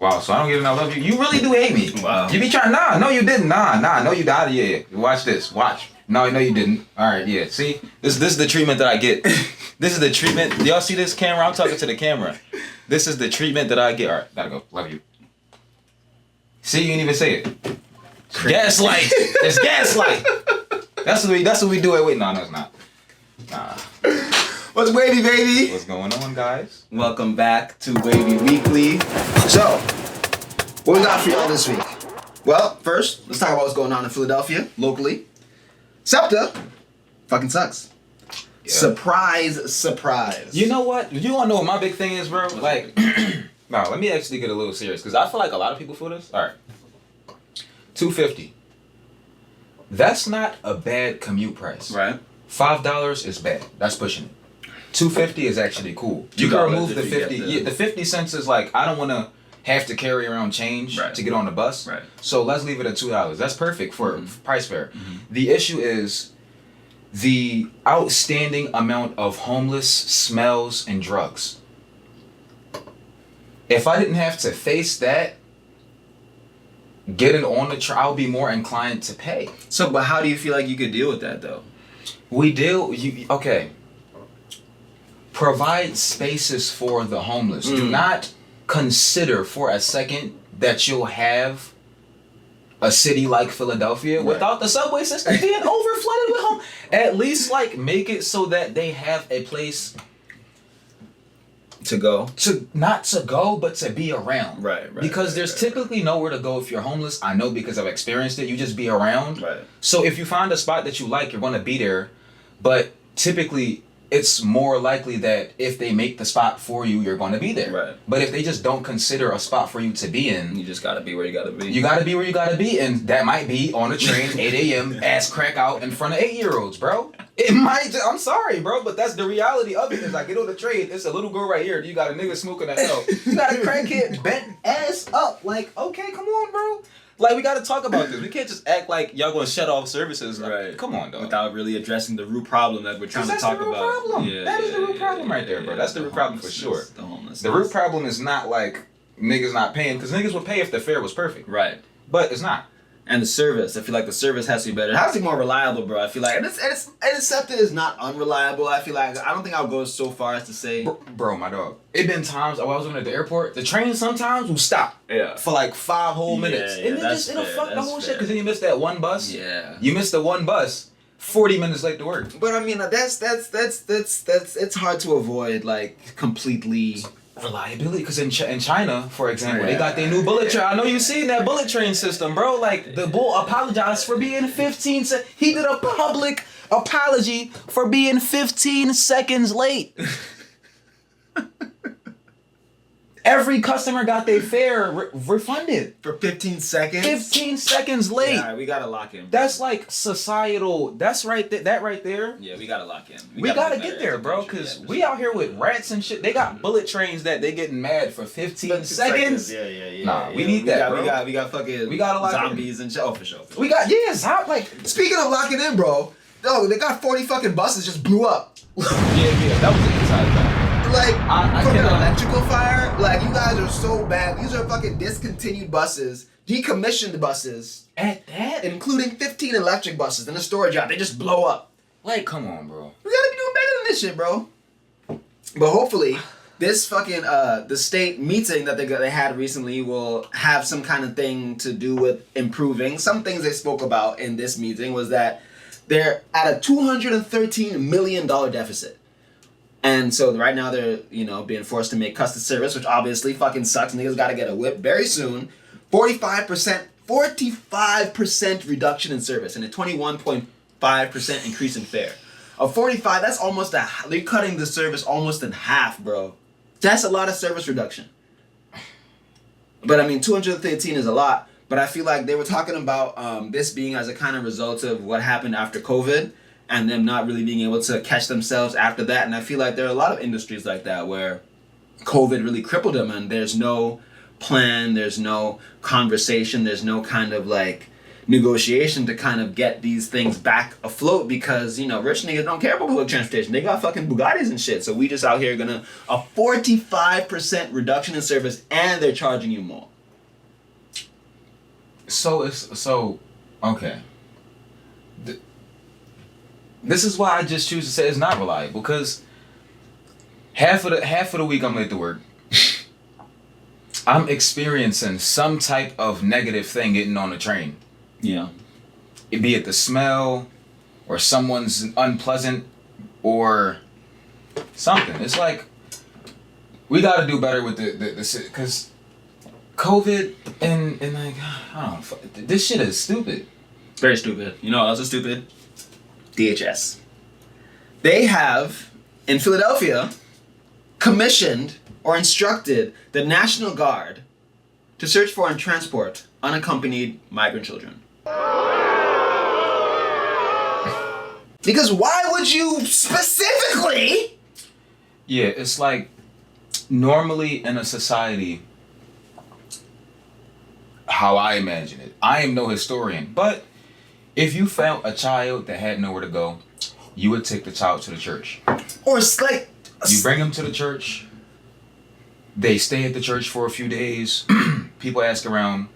Wow, so I don't get it. I love you. You really do hate me. Wow. You be trying. Nah, no, you didn't. Nah, no, you died. Yeah. Watch this. Watch. No, you didn't. All right, yeah. See, this is the treatment that I get. This is the treatment. Do y'all see this camera? I'm talking to the camera. This is the treatment that I get. All right, gotta go. Love you. See, you didn't even say it. Gaslight. It's gaslight. That's what we do it with. No, it's not. Nah. What's wavy, baby? What's going on, guys? Welcome back to Wayvy Weekly. So, what we got for y'all this week? Well, first, let's talk about what's going on in Philadelphia, locally. SEPTA fucking sucks. Yeah. Surprise. You know what? You want to know what my big thing is, bro? Like, no, let me actually get a little serious, because I feel like a lot of people feel this. All right. $2.50. That's not a bad commute price. Right. $5 is bad. That's pushing it. $2.50 is actually cool. You can remove the 50. Yeah, the 50 cents is like, I don't want to have to carry around change to get on the bus. Right. So let's leave it at $2. That's perfect for price fare. Mm-hmm. The issue is the outstanding amount of homeless smells and drugs. If I didn't have to face that, getting on the train, I'll be more inclined to pay. So, but how do you feel like you could deal with that, though? Okay. Provide spaces for the homeless. Do not consider for a second that you'll have a city like Philadelphia without the subway system being overflooded with homeless. At least make it so that they have a place to go. Not to go, but to be around. Right. Because there's typically nowhere to go if you're homeless. I know because I've experienced it. You just be around. Right. So if you find a spot that you like, you're going to be there. But typically, it's more likely that if they make the spot for you, you're going to be there. Right. But if they just don't consider a spot for you to be in, you just got to be where you got to be. You got to be where you got to be. And that might be on a train, 8 a.m., ass crack out in front of 8-year-olds, bro. It might. I'm sorry, bro, but that's the reality of it. Is like, get on the train, it's a little girl right here. You got a nigga smoking a hell. You got a crackhead bent ass up. Like, okay, come on, bro. Like, we got to talk about this. We can't just act like y'all going to shut off services. Like, right. Come on, dog. Without really addressing the root problem that we're trying to talk about. Problem. That is the root problem right there, bro. That's the root problem for sure. The homelessness. The root problem is not like niggas not paying, because niggas would pay if the fare was perfect. Right. But it's not. And the service, I feel like the service has to be better. It has to be more reliable, bro. I feel like, and SEPTA is not unreliable. I feel like, I don't think I'll go so far as to say, bro, my dog. It been times while I was at the airport, the train sometimes will stop. Yeah. For like 5 whole minutes, and then it'll fuck the whole shit, because then you missed that one bus. Yeah. You missed the one bus. 40 minutes late to work. But I mean, that's it's hard to avoid, like, completely. Reliability, because in China, for example, they got their new bullet train. I know you seen that bullet train system, bro. Like, the bull apologized for being 15 seconds. He did a public apology for being 15 seconds late. Every customer got their fare refunded. For 15 seconds? 15 seconds late. Yeah, we gotta lock in. That's like societal. That's right there. That right there. Yeah, we gotta lock in. We gotta get there, bro, because we out here with rats and shit. They got bullet trains that they getting mad for 15 seconds. Yeah. Nah, we need that, bro. We got fucking zombies and shit. Oh, for sure. We got, like... Speaking of locking in, bro, they got 40 fucking buses just blew up. yeah, that was an inside thing. Like, from an electrical fire, like, you guys are so bad. These are fucking discontinued buses, decommissioned buses. At that? Including 15 electric buses in a storage yard. They just blow up. Like, come on, bro. We gotta be doing better than this shit, bro. But hopefully, this fucking, the state meeting that they had recently will have some kind of thing to do with improving. Some things they spoke about in this meeting was that they're at a $213 million deficit. And so right now they're, being forced to make cuts to service, which obviously fucking sucks. Niggas gotta get a whip very soon. 45% reduction in service and a 21.5% increase in fare. A 45, that's almost they're cutting the service almost in half, bro. That's a lot of service reduction. But I mean, 213 is a lot. But I feel like they were talking about this being as a kind of result of what happened after COVID. And them not really being able to catch themselves after that. And I feel like there are a lot of industries like that where COVID really crippled them and there's no plan, there's no conversation, there's no kind of like negotiation to kind of get these things back afloat because, rich niggas don't care about public transportation. They got fucking Bugattis and shit. So we just out here a 45% reduction in service and they're charging you more. Okay. This is why I just choose to say it's not reliable, because half of the week I'm late to work. I'm experiencing some type of negative thing getting on the train. Yeah. Be it the smell, or someone's unpleasant, or something. It's like we got to do better with the because COVID and like I don't know, this shit is stupid. Very stupid. You know what else is stupid? DHS. They have, in Philadelphia, commissioned or instructed the National Guard to search for and transport unaccompanied migrant children. Because why would you specifically? Yeah, it's like normally in a society, how I imagine it. I am no historian, but if you found a child that had nowhere to go, you would take the child to the church. Or it's like... You bring them to the church. They stay at the church for a few days. People ask around,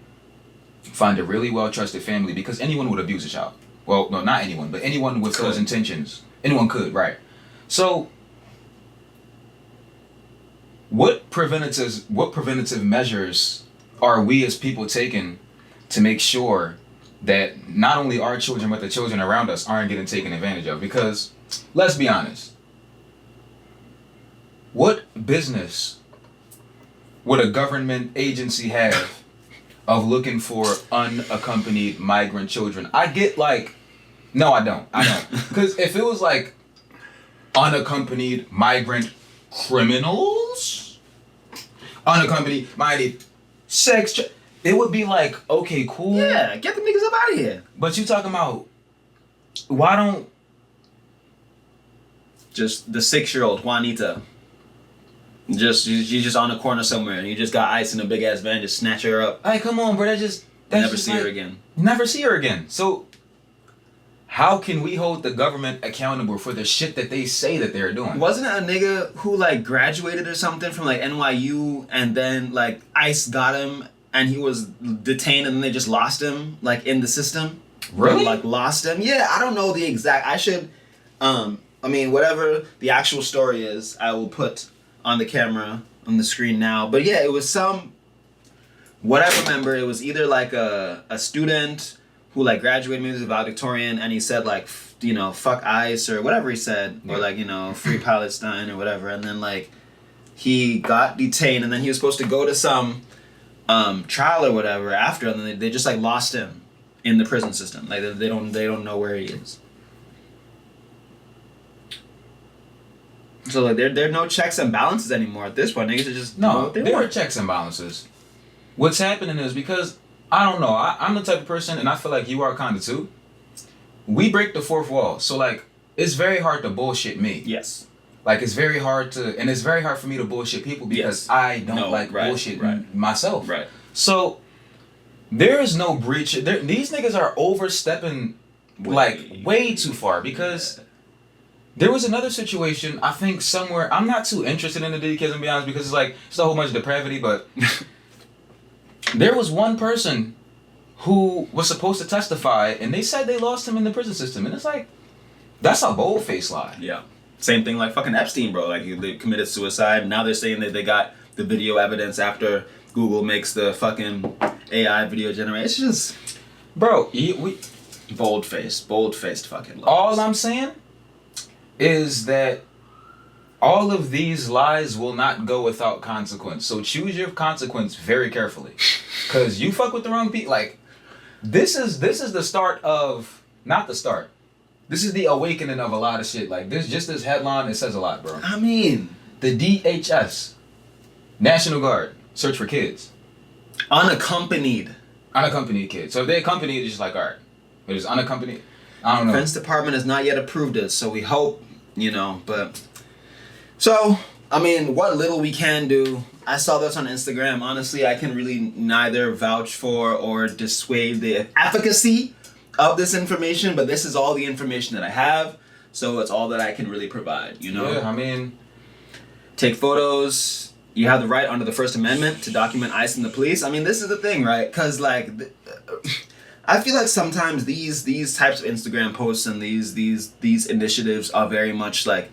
find a really well-trusted family, because anyone would abuse a child. Well, no, not anyone, but anyone with those intentions. Anyone could, right? So, what preventative measures are we as people taking to make sure that not only our children, but the children around us aren't getting taken advantage of? Because, let's be honest, what business would a government agency have of looking for unaccompanied migrant children? I get like, no, I don't. Because if it was like unaccompanied migrant criminals, unaccompanied migrant sex, it would be like, okay, cool. Yeah, get the niggas up out of here. But you talking about, why don't... Just the 6-year-old Juanita. She's just on the corner somewhere, and you just got ice in a big ass van, just snatch her up. Hey, come on, bro. That's Never just see like, her again. Never see her again. So, how can we hold the government accountable for the shit that they say that they're doing? Wasn't it a nigga who like graduated or something from like NYU, and then like ICE got him, and he was detained, and then they just lost him like in the system? Really? Like lost him? Yeah, I don't know the exact. I should, I mean, whatever the actual story is, I will put on the camera on the screen now. But yeah, it was some. What I remember, it was either like a student who like graduated, maybe he was valedictorian, and he said like, you know, fuck ICE or whatever he said, or like, you know, free Palestine or whatever, and then like he got detained, and then he was supposed to go to some trial or whatever after, and then they just like lost him in the prison system. Like they don't know where he is. So like there are no checks and balances anymore at this point. Niggas are just no. There are checks and balances. What's happening is, because I don't know, I'm the type of person, and I feel like you are kind of too. We break the fourth wall, so like it's very hard to bullshit me. Yes. Like it's very hard for me to bullshit people, because I don't like bullshit myself. Right. So there is no breach. These niggas are overstepping way too far, because there was another situation, I think somewhere, I'm not too interested in the details, to be honest, because it's a whole bunch of depravity, but there was one person who was supposed to testify, and they said they lost him in the prison system, and it's like, that's a bold-faced lie. Yeah. Same thing like fucking Epstein, bro. Like they committed suicide. Now they're saying that they got the video evidence after Google makes the fucking AI video generation. It's just, bro, bold-faced fucking lies. All I'm saying is that all of these lies will not go without consequence. So choose your consequence very carefully, because you fuck with the wrong people. Like this is the start of, not the start. This is the awakening of a lot of shit. Like this headline, it says a lot, bro. I mean, the DHS, National Guard, search for kids. Unaccompanied kids. So if they're accompanied, it's just like, all right. But it's unaccompanied, I don't know. Defense Department has not yet approved it, so we hope, but... So, I mean, what little we can do. I saw this on Instagram. Honestly, I can really neither vouch for or dissuade the efficacy of this information, but this is all the information that I have, so it's all that I can really provide, Yeah, I mean... Take photos, you have the right under the First Amendment to document ICE and the police. I mean, this is the thing, right? Because like, I feel like sometimes these types of Instagram posts and these initiatives are very much like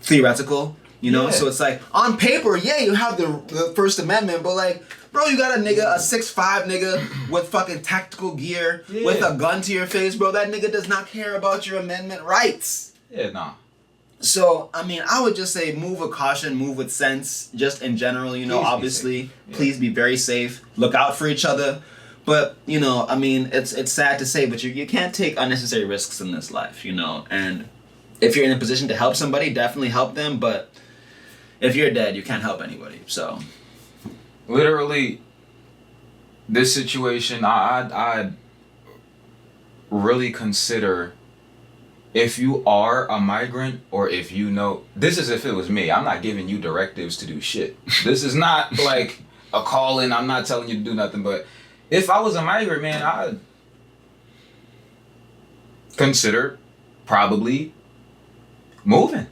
theoretical, you know. Yeah. So it's like on paper, yeah, you have the First Amendment, but like, bro, you got a 6'5" nigga with fucking tactical gear with a gun to your face, bro. That nigga does not care about your amendment rights. Yeah, nah. So, I mean, I would just say move with caution, move with sense, just in general, you know, Please be obviously, safe. Yeah. please be very safe, look out for each other. But, you know, I mean, it's sad to say, but you can't take unnecessary risks in this life, you know, and if you're in a position to help somebody, definitely help them, but if you're dead, you can't help anybody, so. Literally, this situation, I'd really consider, if you are a migrant, or if you know, this is if it was me. I'm not giving you directives to do shit. This is not like a call-in. I'm not telling you to do nothing. But if I was a migrant, man, I'd consider probably moving.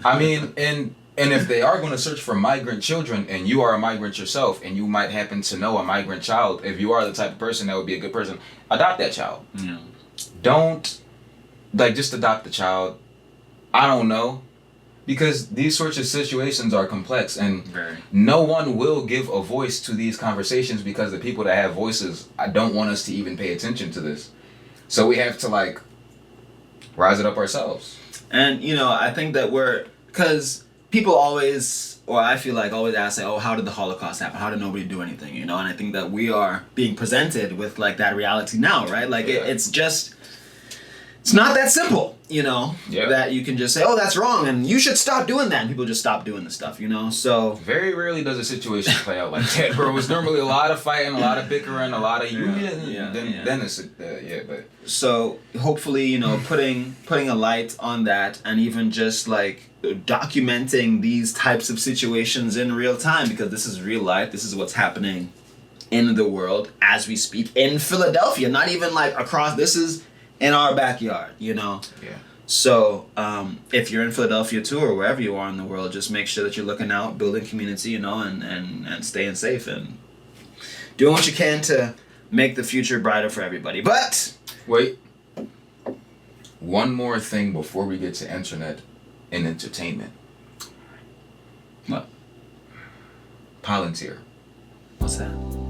I mean, and if they are going to search for migrant children, and you are a migrant yourself, and you might happen to know a migrant child, if you are the type of person that would be a good person, adopt that child. Yeah. Don't, like, just adopt the child. I don't know. Because these sorts of situations are complex, and no one will give a voice to these conversations, because the people that have voices, I don't want us to even pay attention to this. So we have to, like, rise it up ourselves. And, you know, I think that because people always, or I feel like always ask, like, oh, how did the Holocaust happen? How did nobody do anything? You know, and I think that we are being presented with, like, that reality now, right? Like, it's just, it's not that simple, you know, that you can just say, oh, that's wrong, and you should stop doing that, and people just stop doing the stuff, you know, so. Very rarely does a situation play out like that, bro. It's normally a lot of fighting, a lot of bickering, a lot of then it's, but. So, hopefully, you know, putting a light on that, and even just, like, documenting these types of situations in real time, because this is real life, this is what's happening in the world as we speak, in Philadelphia, not even, like, across, this is in our backyard, you know? Yeah. So, if you're in Philadelphia too, or wherever you are in the world, just make sure that you're looking out, building community, you know, and staying safe, and doing what you can to make the future brighter for everybody. But wait, one more thing before we get to internet and entertainment. What? Palantir. What's that?